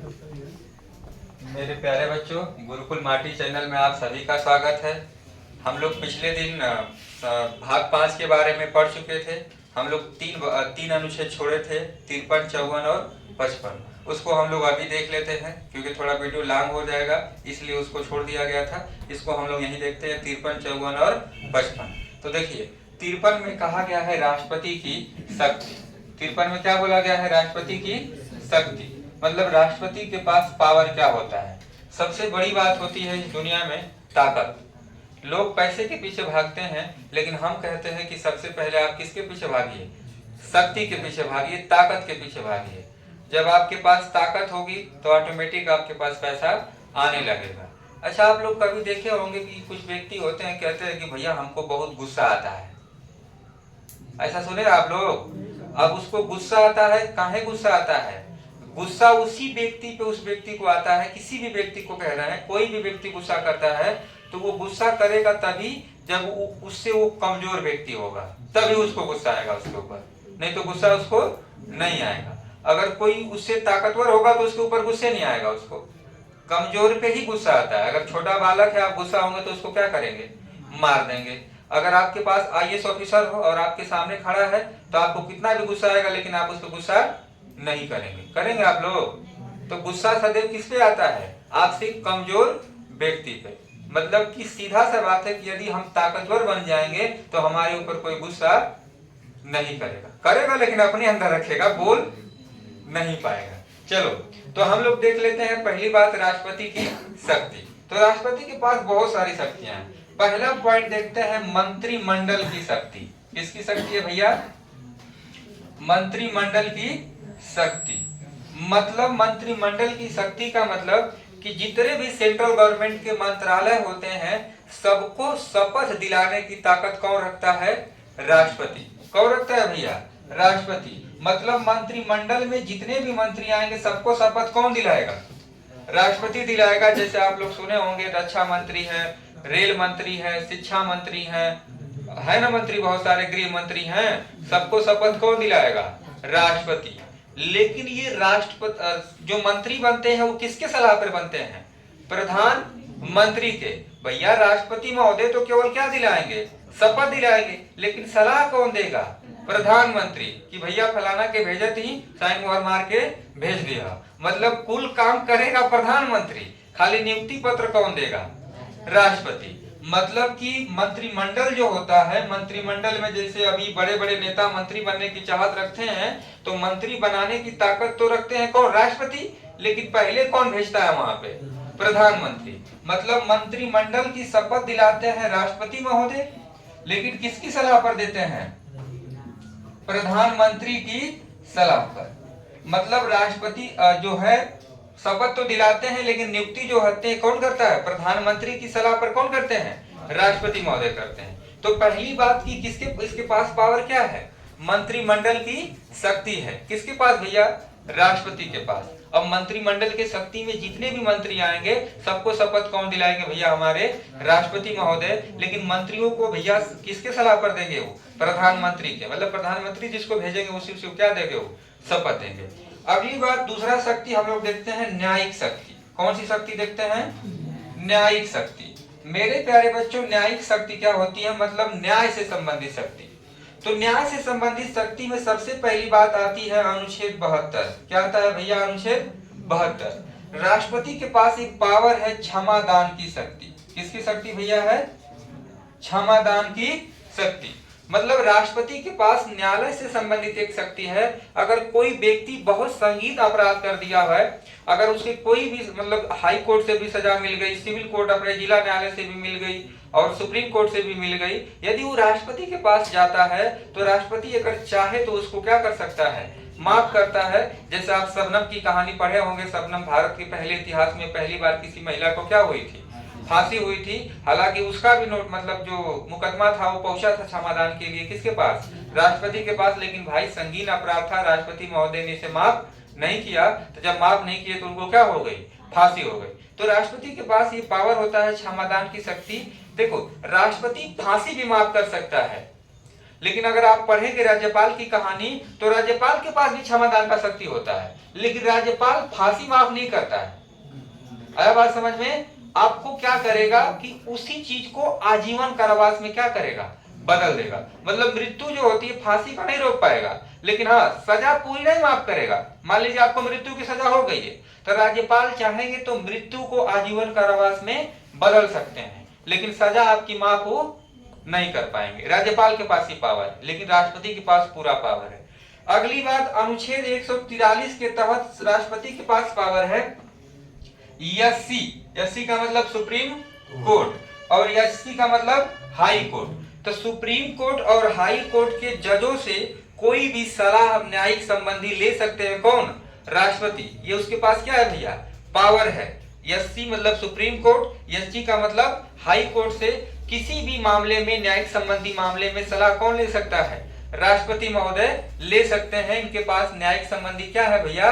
मेरे प्यारे बच्चों, गुरुकुल माटी चैनल में आप सभी का स्वागत है। हम लोग पिछले दिन भाग 5 के बारे में पढ़ चुके थे। हम लोग तीन अनुच्छेद छोड़े थे, 53, 54 और 55। उसको हम लोग अभी देख लेते हैं क्योंकि थोड़ा वीडियो लॉन्ग हो जाएगा, इसलिए उसको छोड़ दिया गया था। इसको हम लोग यहीं देखते हैं, 53, 54 और 55। तो देखिए, 53 में कहा गया है राष्ट्रपति की शक्ति। 53 में क्या बोला गया है? राष्ट्रपति की शक्ति। मतलब राष्ट्रपति के पास पावर क्या होता है? सबसे बड़ी बात होती है इस दुनिया में ताकत। लोग पैसे के पीछे भागते हैं, लेकिन हम कहते हैं कि सबसे पहले आप किसके पीछे भागिए? शक्ति के पीछे भागिए, ताकत के पीछे भागिए। जब आपके पास ताकत होगी तो ऑटोमेटिक आपके पास पैसा आने लगेगा। अच्छा, आप लोग कभी देखे होंगे कि कुछ व्यक्ति होते हैं, कहते हैं कि भैया हमको बहुत गुस्सा आता है। ऐसा सुने आप लोग? अब उसको गुस्सा आता है, काहे गुस्सा आता है? गुस्सा उसी व्यक्ति पे, उस व्यक्ति को आता है, किसी भी व्यक्ति को कह रहे हैं, कोई भी व्यक्ति गुस्सा करता है तो वो गुस्सा करेगा तभी जब उससे वो कमजोर व्यक्ति होगा, तभी उसको गुस्सा आएगा उसके ऊपर, नहीं तो गुस्सा उसको नहीं आएगा। अगर कोई उससे ताकतवर होगा तो उसके ऊपर गुस्से नहीं आएगा, उसको कमजोर पे ही गुस्सा आता है। अगर छोटा बालक है, आप गुस्सा होंगे तो उसको क्या करेंगे? मार देंगे। अगर आपके पास आईएएस ऑफिसर हो और आपके सामने खड़ा है तो आपको कितना भी गुस्सा आएगा, लेकिन आप उसको गुस्सा नहीं करेंगे। करेंगे आप लोग? तो गुस्सा सदैव किस पे आता है? आपसे कमजोर व्यक्ति पे। मतलब कि सीधा सा बात है कि यदि हम ताकतवर बन जाएंगे तो हमारे ऊपर कोई गुस्सा नहीं करेगा, करेगा लेकिन अपने अंदर रखेगा, बोल नहीं पाएगा। चलो, तो हम लोग देख लेते हैं पहली बात, राष्ट्रपति की शक्ति। तो राष्ट्रपति के पास बहुत सारी शक्तियां हैं। पहला पॉइंट देखते हैं, मंत्रिमंडल की शक्ति। किसकी शक्ति है भैया? मंत्रिमंडल की शक्ति। मतलब मंत्रिमंडल की शक्ति का मतलब कि जितने भी सेंट्रल गवर्नमेंट के मंत्रालय होते हैं, सबको शपथ दिलाने की ताकत कौन रखता है? राष्ट्रपति। कौन रखता है भैया? राष्ट्रपति। मतलब मंत्रिमंडल में जितने भी मंत्री आएंगे सबको शपथ कौन दिलाएगा? राष्ट्रपति दिलाएगा। जैसे आप लोग सुने होंगे, रक्षा मंत्री है, रेल मंत्री है, शिक्षा मंत्री है ना, मंत्री बहुत सारे, गृह मंत्री हैं, सबको शपथ कौन दिलाएगा? राष्ट्रपति। लेकिन ये राष्ट्रपति जो मंत्री बनते हैं वो किसके सलाह पर बनते हैं? प्रधानमंत्री के। भैया राष्ट्रपति महोदय तो केवल क्या दिलाएंगे? शपथ दिलाएंगे, लेकिन सलाह कौन देगा? प्रधानमंत्री। कि भैया फलाना के भेजे थी, साइन मोहर मार के भेज दिया। मतलब कुल काम करेगा प्रधानमंत्री, खाली नियुक्ति पत्र कौन देगा? राष्ट्रपति। मतलब कि मंत्रिमंडल जो होता है, मंत्रिमंडल में जैसे अभी बड़े बड़े नेता मंत्री बनने की चाहत रखते हैं, तो मंत्री बनाने की ताकत तो रखते हैं कौन? राष्ट्रपति। लेकिन पहले कौन भेजता है वहां पे? प्रधानमंत्री। मतलब मंत्रिमंडल की शपथ दिलाते हैं राष्ट्रपति महोदय, लेकिन किसकी सलाह पर देते हैं? प्रधानमंत्री की सलाह पर। मतलब राष्ट्रपति जो है शपथ तो दिलाते हैं, लेकिन नियुक्ति जो होते हैं कौन करता है? प्रधानमंत्री की सलाह पर कौन करते हैं? राष्ट्रपति महोदय करते हैं। तो पहली बात की किसके इसके पास पावर क्या है? मंत्रिमंडल की शक्ति है। किसके पास भैया? राष्ट्रपति के पास। अब मंत्रिमंडल के शक्ति में जितने भी मंत्री आएंगे सबको शपथ कौन दिलाएंगे भैया? हमारे राष्ट्रपति महोदय। लेकिन मंत्रियों को भैया किसके सलाह पर देंगे? वो प्रधानमंत्री के। मतलब प्रधानमंत्री जिसको भेजेंगे उसी से क्या देंगे? वो शपथ देंगे। अगली बात, दूसरा शक्ति हम लोग देखते हैं, न्यायिक शक्ति। कौन सी शक्ति देखते हैं? न्यायिक शक्ति। मेरे प्यारे बच्चों, न्यायिक शक्ति क्या होती है? मतलब न्याय से संबंधित शक्ति। तो न्याय से संबंधित शक्ति में सबसे पहली बात आती है अनुच्छेद 72। क्या आता है भैया? अनुच्छेद 72। राष्ट्रपति के पास एक पावर है, क्षमादान की शक्ति। किसकी शक्ति भैया है? क्षमादान की शक्ति। मतलब राष्ट्रपति के पास न्यायालय से संबंधित एक शक्ति है। अगर कोई व्यक्ति बहुत संगीन अपराध कर दिया है, अगर उसे कोई भी मतलब हाई कोर्ट से भी सजा मिल गई, सिविल कोर्ट अपने जिला न्यायालय से भी मिल गई और सुप्रीम कोर्ट से भी मिल गई, यदि वो राष्ट्रपति के पास जाता है तो राष्ट्रपति अगर चाहे तो उसको क्या कर सकता है? माफ करता है। जैसे आप शबनम की कहानी पढ़े होंगे। शबनम भारत के पहले इतिहास में पहली बार किसी महिला को क्या हुई थी? फांसी हुई थी। हालांकि उसका भी नोट मतलब जो मुकदमा था वो पहुंचा था क्षमादान के लिए किसके पास? राष्ट्रपति के पास। लेकिन भाई संगीन अपराध था, राष्ट्रपति महोदय ने इसे माफ नहीं किया। तो जब माफ नहीं किए तो उनको क्या हो गई? फांसी हो गई। तो राष्ट्रपति के पास ये पावर होता है क्षमादान की शक्ति। देखो, राष्ट्रपति फांसी भी माफ कर सकता है, लेकिन अगर आप पढ़ेंगे राज्यपाल की कहानी तो राज्यपाल के पास भी क्षमादान का शक्ति होता है, लेकिन राज्यपाल फांसी माफ नहीं करता है। आया बात समझ में? आपको क्या करेगा कि उसी चीज को आजीवन कारावास में क्या करेगा, बदल देगा। मतलब मृत्यु जो होती है फांसी का नहीं रोक पाएगा, लेकिन हाँ सजा पूरी नहीं माफ करेगा। मान लीजिए आपको मृत्यु की सजा हो गई है, तो राज्यपाल चाहेंगे तो मृत्यु को आजीवन कारावास में बदल सकते हैं, लेकिन सजा आपकी माफ हो नहीं कर पाएंगे। राज्यपाल के पास ही पावर है, लेकिन राष्ट्रपति के पास पूरा पावर है। अगली बात, अनुच्छेद 143 के तहत राष्ट्रपति के पास पावर है एससी। एससी का मतलब सुप्रीम कोर्ट और एससी का मतलब हाई कोर्ट। तो सुप्रीम कोर्ट और हाई कोर्ट के जजों से कोई भी सलाह न्यायिक संबंधी ले सकते हैं कौन, राष्ट्रपति। ये उसके पास क्या है भैया, पावर है। एससी मतलब सुप्रीम कोर्ट, एससी का मतलब हाई कोर्ट से किसी भी मामले में, न्यायिक संबंधी मामले में सलाह कौन ले सकता है, राष्ट्रपति महोदय ले सकते हैं। इनके पास न्यायिक संबंधी क्या है भैया,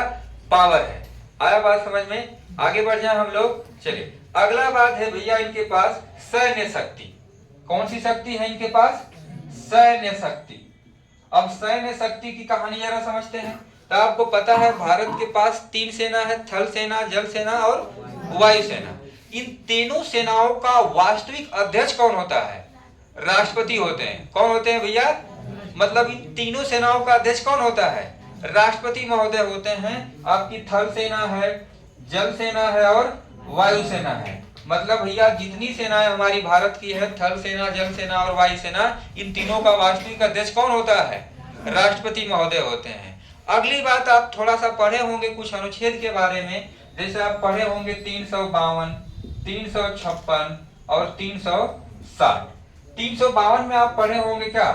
पावर है। आया बात समझ में? आगे बढ़ जाए हम लोग। चलिए अगला बात है भैया इनके पास सैन्य शक्ति। कौन सी शक्ति है इनके पास, सैन्य शक्ति। अब सैन्य शक्ति की कहानी जरा समझते हैं। तो आपको पता है भारत के पास 3 सेना है, थल सेना, जल सेना और वायु सेना। इन तीनों सेनाओं का वास्तविक अध्यक्ष कौन होता है, राष्ट्रपति होते हैं। कौन होते हैं भैया, मतलब इन तीनों सेनाओं का अध्यक्ष कौन होता है, राष्ट्रपति महोदय होते हैं। आपकी थल सेना है, जल सेना है और वायु सेना है। मतलब भैया जितनी सेनाएं हमारी भारत की है, थल सेना, जल सेना और वायु सेना, इन तीनों का वास्तविक अध्यक्ष कौन होता है, राष्ट्रपति महोदय होते हैं। अगली बात, आप थोड़ा सा पढ़े होंगे कुछ अनुच्छेद के बारे में, जैसे आप पढ़े होंगे 352, 356 और 360। 352 में आप पढ़े होंगे क्या,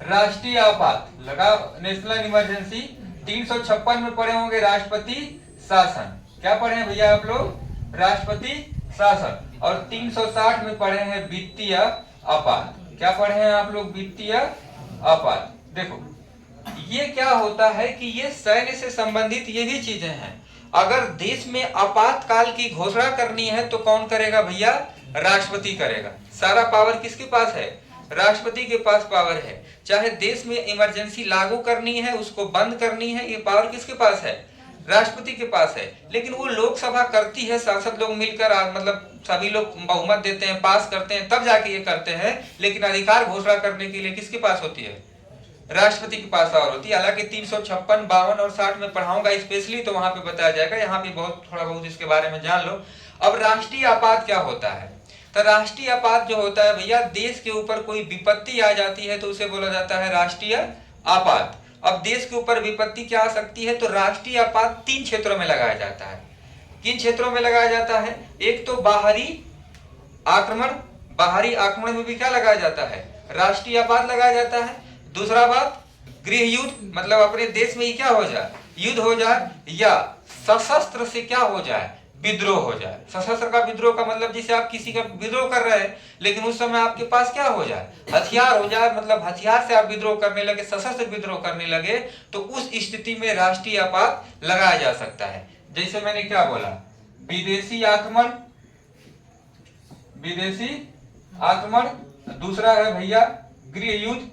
राष्ट्रीय आपात लगा, नेशनल इमरजेंसी। 356 में पढ़े होंगे राष्ट्रपति शासन। क्या पढ़े हैं भैया आप लोग, राष्ट्रपति शासन। और 360 में पढ़े हैं वित्तीय आपात। क्या पढ़े हैं आप लोग, वित्तीय आपात। देखो ये क्या होता है कि ये सैन्य से संबंधित ये भी चीजें हैं। अगर देश में आपातकाल की घोषणा करनी है तो कौन करेगा भैया, राष्ट्रपति करेगा। सारा पावर किसके पास है, राष्ट्रपति के पास पावर है। चाहे देश में इमरजेंसी लागू करनी है, उसको बंद करनी है, ये पावर किसके पास है, राष्ट्रपति के पास है। लेकिन वो लोकसभा करती है, सांसद लोग मिलकर, मतलब सभी लोग बहुमत देते हैं, पास करते हैं, तब जाके ये करते हैं। लेकिन अधिकार घोषणा करने के लिए किसके पास होती है, राष्ट्रपति के पास पावर होती है। हालांकि 356, 52 और 60 में पढ़ाऊंगा स्पेशली, तो वहां पे बताया जाएगा। यहाँ पे बहुत थोड़ा बहुत इसके बारे में जान लो। अब राष्ट्रीय आपात क्या होता है, तो राष्ट्रीय आपात जो होता है भैया, देश के ऊपर कोई विपत्ति आ जाती है तो उसे बोला जाता है राष्ट्रीय आपात। अब देश के ऊपर विपत्ति क्या आ सकती है, तो राष्ट्रीय आपात 3 क्षेत्रों में लगाया जाता है। किन क्षेत्रों में लगाया जाता है, एक तो बाहरी आक्रमण, बाहरी आक्रमण में भी क्या लगाया जाता है, राष्ट्रीय आपात लगाया जाता है। दूसरा बात, गृह युद्ध, मतलब अपने देश में ही क्या हो जाए, युद्ध हो जाए, या सशस्त्र से क्या हो जाए, विद्रोह हो जाए। सशस्त्र का विद्रोह का मतलब जैसे आप किसी का विद्रोह कर रहे हैं, लेकिन उस समय आपके पास क्या हो जाए, हथियार हो जाए, मतलब हथियार से आप विद्रोह करने लगे, सशस्त्र विद्रोह करने लगे, तो उस स्थिति में राष्ट्रीय आपात लगाया जा सकता है। जैसे मैंने क्या बोला, विदेशी आक्रमण, विदेशी आक्रमण, दूसरा है भैया गृह युद्ध,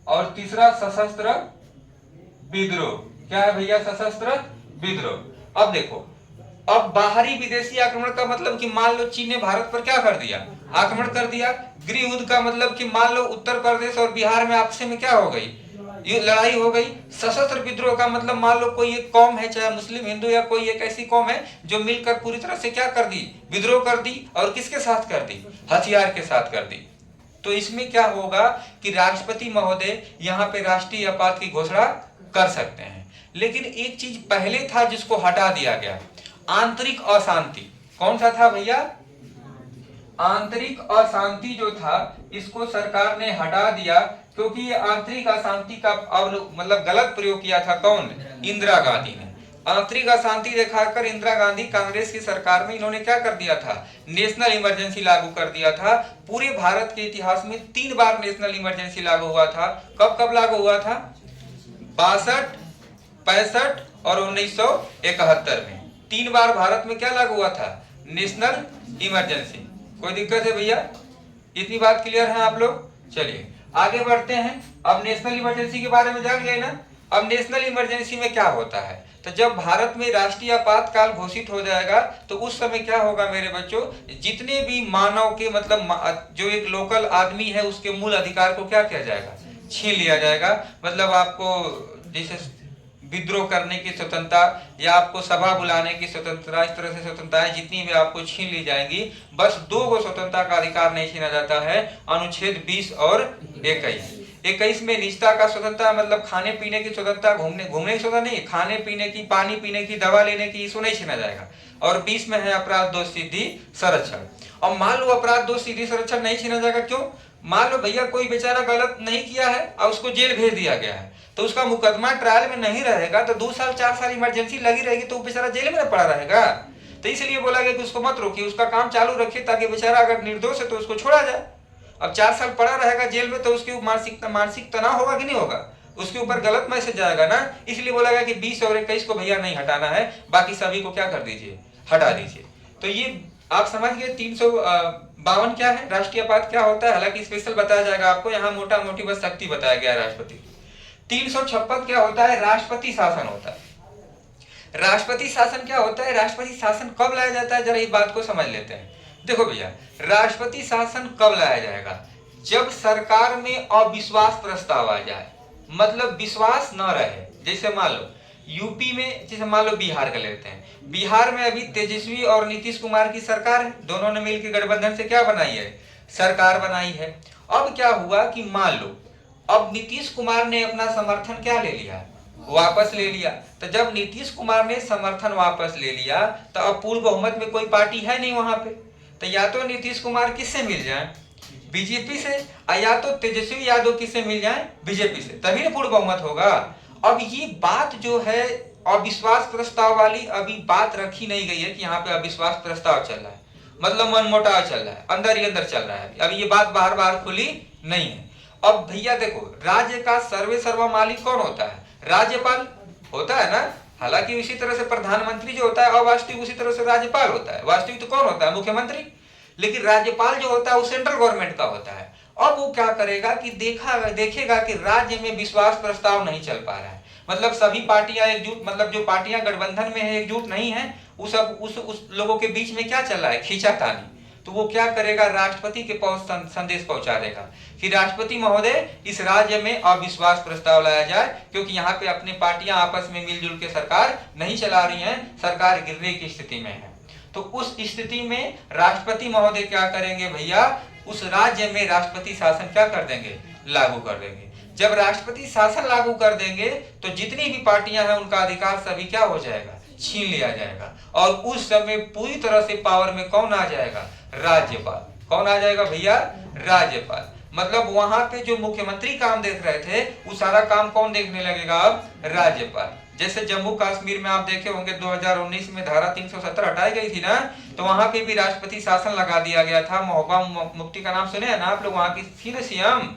और तीसरा सशस्त्र विद्रोह। क्या है भैया, सशस्त्र विद्रोह। अब देखो, अब बाहरी विदेशी आक्रमण का मतलब कि मान लो चीन ने भारत पर क्या कर दिया, आक्रमण कर दिया। गृह युद्ध का मतलब कि मान लो उत्तर प्रदेश और बिहार में आपस में क्या हो गई, ये लड़ाई हो गई। सशस्त्र विद्रोह का मतलब मान लो कोई एक कौम है, चाहे मुस्लिम, हिंदू, या कोई एक ऐसी कौम है जो मिलकर पूरी तरह से क्या कर दी, विद्रोह कर दी, और किसके साथ कर दी, हथियार के साथ कर दी। तो इसमें क्या होगा कि राष्ट्रपति महोदय यहाँ पे राष्ट्रीय आपात की घोषणा कर सकते हैं। लेकिन एक चीज पहले था जिसको हटा दिया गया, आंतरिक अशांति। कौन सा था भैया, आंतरिक अशांति जो था, इसको सरकार ने हटा दिया, क्योंकि ये आंतरिक अशांति का मतलब गलत प्रयोग किया था कौन, इंदिरा गांधी ने। आंतरिक अशांति दिखाकर इंदिरा गांधी कांग्रेस की सरकार में इन्होंने क्या कर दिया था, नेशनल इमरजेंसी लागू कर दिया था। पूरे भारत के इतिहास में 3 बार नेशनल इमरजेंसी लागू हुआ था। कब कब लागू हुआ था, 62, 65 और 1971 में। 3 बार भारत में क्या लागू हुआ था, नेशनल इमरजेंसी। कोई दिक्कत है भैया, इतनी बात क्लियर है आप लोग। चलिए आगे बढ़ते हैं। अब नेशनल इमरजेंसी के बारे में जान गए ना। अब नेशनल इमरजेंसी में क्या होता है, तो जब भारत में राष्ट्रीय आपातकाल घोषित हो जाएगा तो उस समय क्या होगा मेरे बच्चों, जितने भी मानव के मतलब जो एक लोकल आदमी है उसके मूल अधिकार को क्या किया जाएगा, छीन लिया जाएगा। मतलब आपको जैसे विद्रोह करने की स्वतंत्रता या आपको सभा बुलाने की स्वतंत्रता, इस तरह से स्वतंत्रताएं जितनी भी आपको छीन ली जाएंगी। बस दो गो स्वतंत्रता का अधिकार नहीं छीना जाता है, अनुच्छेद 20 और 21। 21 में निजता का स्वतंत्रता, मतलब खाने पीने की स्वतंत्रता, घूमने की स्वतंत्रता नहीं, खाने पीने की, पानी पीने की, दवा लेने की, इसको नहीं छीना जाएगा। और 20 में है अपराध दोष सिद्धि संरक्षण। और मान लो अपराध दोष सिद्धि संरक्षण नहीं छीना जाएगा, क्यों? मान लो भैया कोई बेचारा गलत नहीं किया है और उसको जेल भेज दिया गया है, तो उसका मुकदमा ट्रायल में नहीं रहेगा तो 2 साल 4 साल इमरजेंसी लगी रहेगी, तो वो बेचारा जेल में पड़ा रहेगा। तो इसलिए बोला गया कि उसको मत रोकिए, उसका काम चालू रखिए, ताकि बेचारा अगर निर्दोष है तो उसको छोड़ा जाए। अब 4 साल पड़ा रहेगा जेल में तो उसकी मानसिक तनाव होगा कि नहीं होगा, उसके ऊपर गलत मैसेज जाएगा ना। इसलिए बोला गया कि 20 और 21 को भैया नहीं हटाना है, बाकी सभी को क्या कर दीजिए, हटा दीजिए। तो ये आप समझ गए 352 क्या है, राष्ट्रीय आपात क्या होता है। हालांकि स्पेशल बताया जाएगा आपको, यहाँ मोटा मोटी बस शक्ति बताया गया है राष्ट्रपति। 356 क्या होता है, राष्ट्रपति शासन होता है। राष्ट्रपति शासन क्या होता है, राष्ट्रपति शासन कब लाया जाता है, जरा इस बात को समझ लेते हैं। देखो भैया, राष्ट्रपति शासन कब लाया जाएगा, जब सरकार में अविश्वास प्रस्ताव आ जाए, मतलब विश्वास न रहे। जैसे मान लो यूपी में, जैसे मान लो बिहार का लेते हैं, बिहार में अभी तेजस्वी और नीतीश कुमार की सरकार है, दोनों ने मिलकर गठबंधन से क्या बनाई है, सरकार बनाई है। अब क्या हुआ कि मान लो अब नीतीश कुमार ने अपना समर्थन क्या ले लिया, वापस ले लिया। तो जब नीतीश कुमार ने समर्थन वापस ले लिया तो अब पूर्ण बहुमत में कोई पार्टी है नहीं वहां पे, तो या तो नीतीश कुमार किससे मिल जाए, बीजेपी से, या तो तेजस्वी यादव किससे मिल जाए, बीजेपी से, तभी ना पूर्ण बहुमत होगा। अब ये बात जो है अविश्वास प्रस्ताव वाली, अभी बात रखी नहीं गई है कि यहाँ पे अविश्वास प्रस्ताव चल रहा है, मतलब मनमुटाव चल रहा है, अंदर ही अंदर चल रहा है। अब ये बात बाहर बाहर खुली नहीं है। अब भैया देखो, राज्य का सर्वे सर्वा मालिक कौन होता है, राज्यपाल होता है ना। हालांकि उसी तरह से प्रधानमंत्री जो होता है अवास्तविक, उसी तरह से राज्यपाल होता है। वास्तविक तो कौन होता है, मुख्यमंत्री। लेकिन राज्यपाल जो होता है वो सेंट्रल गवर्नमेंट का होता है। अब वो क्या करेगा कि देखेगा कि राज्य में विश्वास प्रस्ताव नहीं चल पा रहा है, मतलब सभी पार्टियां एकजुट, मतलब जो पार्टियां गठबंधन में है एकजुट नहीं है, उस लोगों के बीच में क्या चल रहा है, खींचातानी। तो वो क्या करेगा, राष्ट्रपति के पास संदेश पहुंचा देगा कि राष्ट्रपति महोदय, इस राज्य में अविश्वास प्रस्ताव लाया जाए, क्योंकि यहाँ पे अपने पार्टियां आपस में मिलजुल के सरकार नहीं चला रही हैं, सरकार गिरने की स्थिति में है। तो उस स्थिति में राष्ट्रपति महोदय क्या करेंगे भैया, उस राज्य में राष्ट्रपति शासन क्या कर देंगे, लागू कर देंगे। जब राष्ट्रपति शासन लागू कर देंगे तो जितनी भी पार्टियां हैं उनका अधिकार सभी क्या हो जाएगा, छीन लिया जाएगा। और उस समय पूरी तरह से पावर में कौन आ जाएगा, राज्यपाल। कौन आ जाएगा भैया, राज्यपाल। मतलब वहां पे जो मुख्यमंत्री काम देख रहे थे वो सारा काम कौन देखने लगेगा, अब राज्यपाल। जैसे जम्मू कश्मीर में आप देखे होंगे 2019 में धारा 370 हटाई गई थी ना, तो वहां पे भी राष्ट्रपति शासन लगा दिया गया था। महबूबा मुफ्ती का नाम सुने हैं ना आप लोग, वहां की थी ना सीएम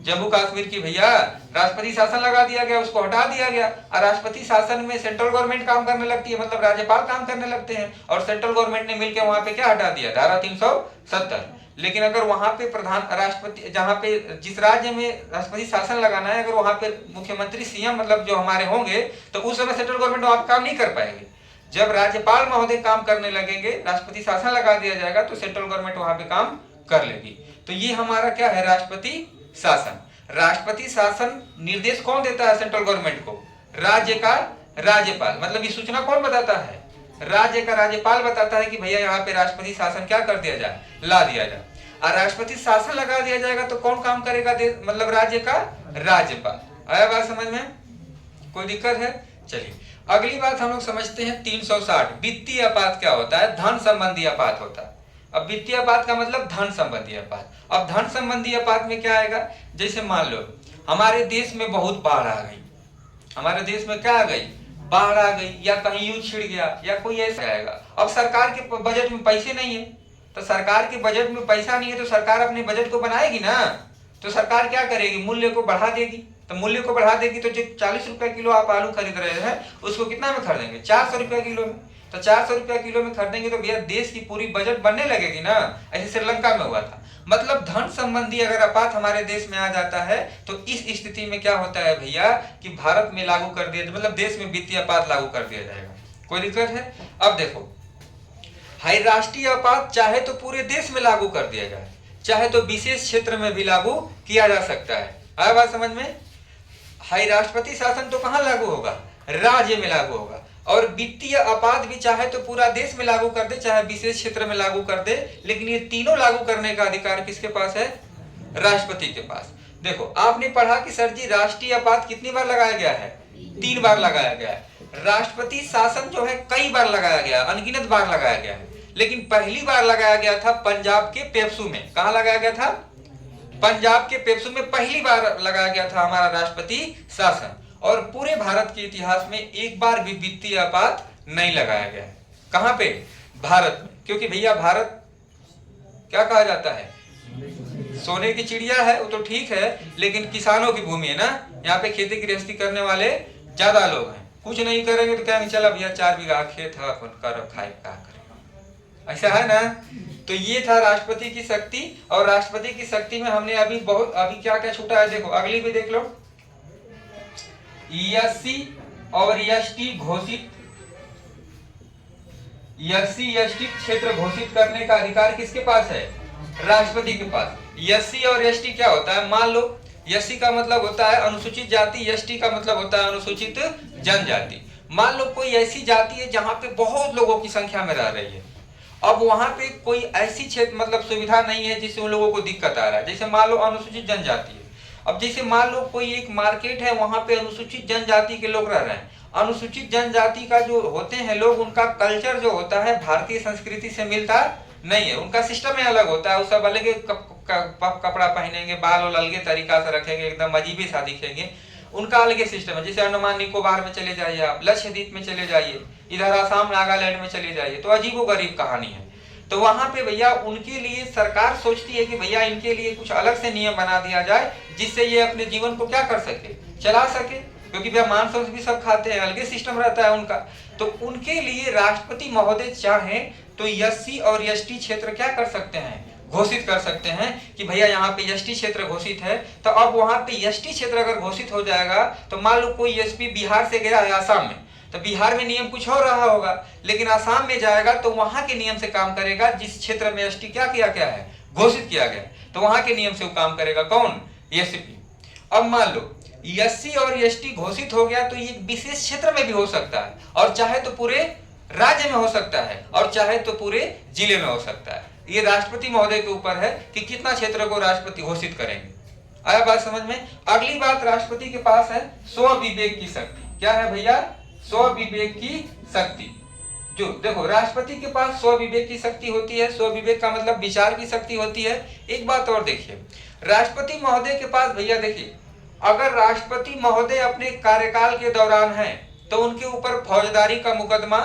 जम्मू कश्मीर की, भैया राष्ट्रपति शासन लगा दिया गया, उसको हटा दिया गया। और राष्ट्रपति शासन में सेंट्रल गवर्नमेंट काम करने लगती है, मतलब राज्यपाल काम करने लगते हैं, और सेंट्रल गवर्नमेंट ने मिलकर वहां पे क्या हटा दिया, धारा 370। लेकिन अगर वहां पे प्रधान राष्ट्रपति, जहां पे जिस राज्य में राष्ट्रपति शासन लगाना है, अगर वहां पे मुख्यमंत्री सीएम मतलब जो हमारे होंगे, तो उस समय सेंट्रल गवर्नमेंट वहां काम नहीं कर पाएगी। जब राज्यपाल महोदय काम करने लगेंगे, राष्ट्रपति शासन लगा दिया जाएगा, तो सेंट्रल गवर्नमेंट वहां पे काम कर लेगी। तो ये हमारा क्या है, राष्ट्रपति शासन। राष्ट्रपति शासन निर्देश कौन देता है सेंट्रल गवर्नमेंट को, राज्य का राज्यपाल। मतलब ये सूचना कौन बताता है, राज्य का राज्यपाल बताता है कि भैया यहाँ पे राष्ट्रपति शासन क्या कर दिया जाए, ला दिया जाए। और राष्ट्रपति शासन लगा दिया जाएगा तो कौन काम करेगा, मतलब राज्य का राज्यपाल। आया बात समझ में, कोई दिक्कत है? चलिए अगली बात हम लोग समझते हैं 360 वित्तीय आपात क्या होता है, धन संबंधी आपात होता है। अब वित्तीय आपात का मतलब धन संबंधी आपात। अब धन संबंधी आपात में क्या आएगा, जैसे मान लो हमारे देश में बहुत बाढ़ आ गई, हमारे देश में क्या आ गई, बाढ़ आ गई, या कहीं युद्ध छिड़ गया, या कोई ऐसा आएगा। अब सरकार के बजट में पैसे नहीं है, तो सरकार के बजट में पैसा नहीं है तो सरकार अपने बजट को बनाएगी ना, तो सरकार क्या करेगी, मूल्य को बढ़ा देगी। तो मूल्य को बढ़ा देगी तो जो 40 रुपए किलो आप आलू खरीद रहे हैं उसको कितना में खरीदेंगे, 400 रुपया किलो में। तो 400 रुपया किलो में खरीदेंगे तो भैया देश की पूरी बजट बनने लगेगी ना। ऐसे श्रीलंका में हुआ था। मतलब धन संबंधी अगर आपात हमारे देश में आ जाता है तो इस स्थिति में क्या होता है भैया कि भारत में लागू कर दिया, मतलब देश में वित्तीय आपात लागू कर दिया जाएगा। कोई दिक्कत है? अब देखो, हाई राष्ट्रीय आपात चाहे तो पूरे देश में लागू कर दिया जाए, चाहे तो विशेष क्षेत्र में भी लागू किया जा सकता है। आया बात समझ में? हाई राष्ट्रपति शासन तो कहां लागू होगा, राज्य में लागू होगा। और वित्तीय आपात भी चाहे तो पूरा देश में लागू कर दे, चाहे विशेष क्षेत्र में लागू कर दे, लेकिन ये तीनों लागू करने का अधिकार किसके पास है, राष्ट्रपति के पास। देखो आपने पढ़ा कि सर जी राष्ट्रीय आपात कितनी बार लगाया गया है, 3 बार लगाया गया है। राष्ट्रपति शासन जो है कई बार लगाया गया, अनगिनत बार लगाया गया है, लेकिन पहली बार लगाया गया था पंजाब के पेप्सू में। कहां लगाया गया था, पंजाब के पेप्सू में पहली बार लगाया गया था हमारा राष्ट्रपति शासन। और पूरे भारत के इतिहास में एक बार भी वित्तीय आपात नहीं लगाया गया है। कहां पे, भारत में। क्योंकि भैया भारत क्या कहा जाता है, सोने की चिड़िया है, वो तो ठीक है, लेकिन किसानों की भूमि है ना। यहाँ पे खेती गृहस्थी करने वाले ज्यादा लोग हैं। कुछ नहीं करेंगे तो कहेंगे चला भैया 4 बीघा खेत है, अपन कर खाए क्या करेंगे, ऐसा है ना। तो ये था राष्ट्रपति की शक्ति। और राष्ट्रपति की शक्ति में हमने अभी क्या क्या छूटा है, देखो अगली भी देख लो। एससी और एसटी घोषित, एससी एसटी क्षेत्र घोषित करने का अधिकार किसके पास है, राष्ट्रपति के पास। एससी और एसटी क्या होता है, मान लो एससी का मतलब होता है अनुसूचित जाति, एसटी का मतलब होता है अनुसूचित जनजाति। मान लो कोई ऐसी जाति है जहां पे बहुत लोगों की संख्या में रह रही है, अब वहां पे कोई ऐसी क्षेत्र मतलब सुविधा नहीं है जिससे उन लोगों को दिक्कत आ रहा है। जैसे मान लो अनुसूचित जनजाति है, अब जैसे मान लो कोई एक मार्केट है, वहां पे अनुसूचित जनजाति के लोग रह रहे हैं। अनुसूचित जनजाति का जो होते हैं लोग, उनका कल्चर जो होता है भारतीय संस्कृति से मिलता नहीं है, उनका सिस्टम ही अलग होता है। वो सब अलग कपड़ा पहनेंगे, बाल और अलगे तरीका से रखेंगे, एकदम अजीब सा दिखेंगे, उनका अलग सिस्टम है। जैसे अंडमान निकोबार में चले जाइए आप, लक्षद्वीप में चले जाइए, इधर आसाम नागालैंड में चले जाइए, तो अजीबोगरीब कहानी है। तो वहां पे भैया उनके लिए सरकार सोचती है कि भैया इनके लिए कुछ अलग से नियम बना दिया जाए जिससे ये अपने जीवन को क्या कर सके, चला सके। क्योंकि भैया मांस भी सब खाते हैं, अलग सिस्टम रहता है उनका। तो उनके लिए राष्ट्रपति महोदय चाहें तो एससी और एसटी क्षेत्र क्या कर सकते हैं, घोषित कर सकते हैं कि भैया यहाँ पे एसटी क्षेत्र घोषित है। तो अब वहां पे एसटी क्षेत्र अगर घोषित हो जाएगा तो मान लो कोई एसपी बिहार से गया है आसाम में, तो बिहार में नियम कुछ हो रहा होगा, लेकिन आसाम में जाएगा तो वहां के नियम से काम करेगा। जिस क्षेत्र में एसटी क्या किया गया है, घोषित किया गया, तो वहां के नियम से वो काम करेगा। कौन, एसपी। अब मान लो एससी और एसटी घोषित हो गया तो ये विशेष क्षेत्र में भी हो सकता है, और चाहे तो पूरे राज्य में हो सकता है, और चाहे तो पूरे जिले में हो सकता है। ये राष्ट्रपति महोदय के ऊपर है कि कितना क्षेत्र को राष्ट्रपति घोषित करेंगे। आया बात समझ में? अगली बात, राष्ट्रपति के पास है स्वविवेक की शक्ति। क्या है भैया, स्वविवेक की शक्ति। जो देखो राष्ट्रपति के पास स्वविवेक की शक्ति होती है, स्वविवेक का मतलब विचार की शक्ति होती है। एक बात और देखिए, राष्ट्रपति महोदय के पास भैया देखिए, अगर राष्ट्रपति महोदय अपने कार्यकाल के दौरान हैं तो उनके ऊपर फौजदारी का मुकदमा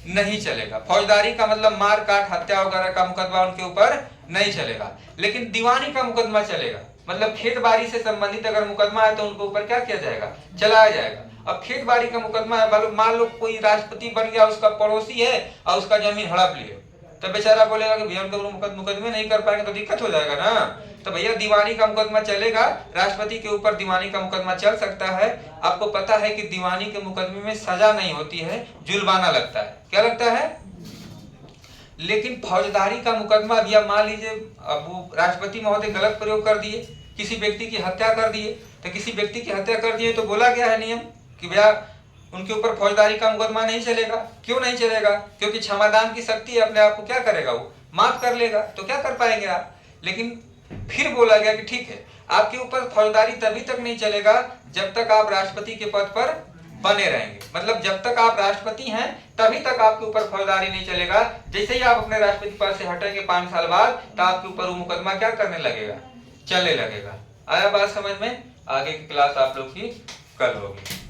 नहीं चलेगा। फौजदारी का मतलब मार काट हत्या वगैरह का मुकदमा उनके ऊपर नहीं चलेगा, लेकिन दीवानी का मुकदमा चलेगा। मतलब खेत बाड़ी से संबंधित अगर मुकदमा है तो उनके ऊपर क्या किया जाएगा, चलाया जाएगा। अब खेत बाड़ी का मुकदमा है, मान लो कोई राष्ट्रपति बन गया, उसका पड़ोसी है और उसका जमीन हड़प लिए, तो बेचारा बोलेगा कि भैया उनके मुकदमे नहीं कर पाएंगे तो दिक्कत हो जाएगा ना। तो भैया दीवानी का मुकदमा चलेगा, राष्ट्रपति के ऊपर दीवानी का मुकदमा चल सकता है। आपको पता है कि दीवानी के मुकदमे में सजा नहीं होती है, जुर्माना लगता है। क्या लगता है? लेकिन फौजदारी का मुकदमा भैया मान लीजिए अब वो राष्ट्रपति महोदय गलत प्रयोग कर दिए, किसी व्यक्ति की हत्या कर दिए, तो किसी व्यक्ति की हत्या कर दिए तो बोला गया है नियम कि भैया उनके ऊपर फौजदारी का मुकदमा नहीं चलेगा। क्यों नहीं चलेगा? क्योंकि क्षमादान की शक्ति अपने आप को क्या करेगा, वो माफ कर लेगा। तो क्या कर पाएंगे आप? लेकिन फिर बोला गया कि ठीक है, आपके ऊपर फौजदारी तभी तक नहीं चलेगा जब तक आप राष्ट्रपति के पद पर बने रहेंगे। मतलब जब तक आप राष्ट्रपति हैं तभी तक आपके ऊपर फौजदारी नहीं चलेगा। जैसे ही आप अपने राष्ट्रपति पद से हटेंगे 5 साल बाद, तो आपके ऊपर वो मुकदमा क्या करने लगेगा, चलने लगेगा। आया बात समझ में? आगे की क्लास आप लोग की कल होगी।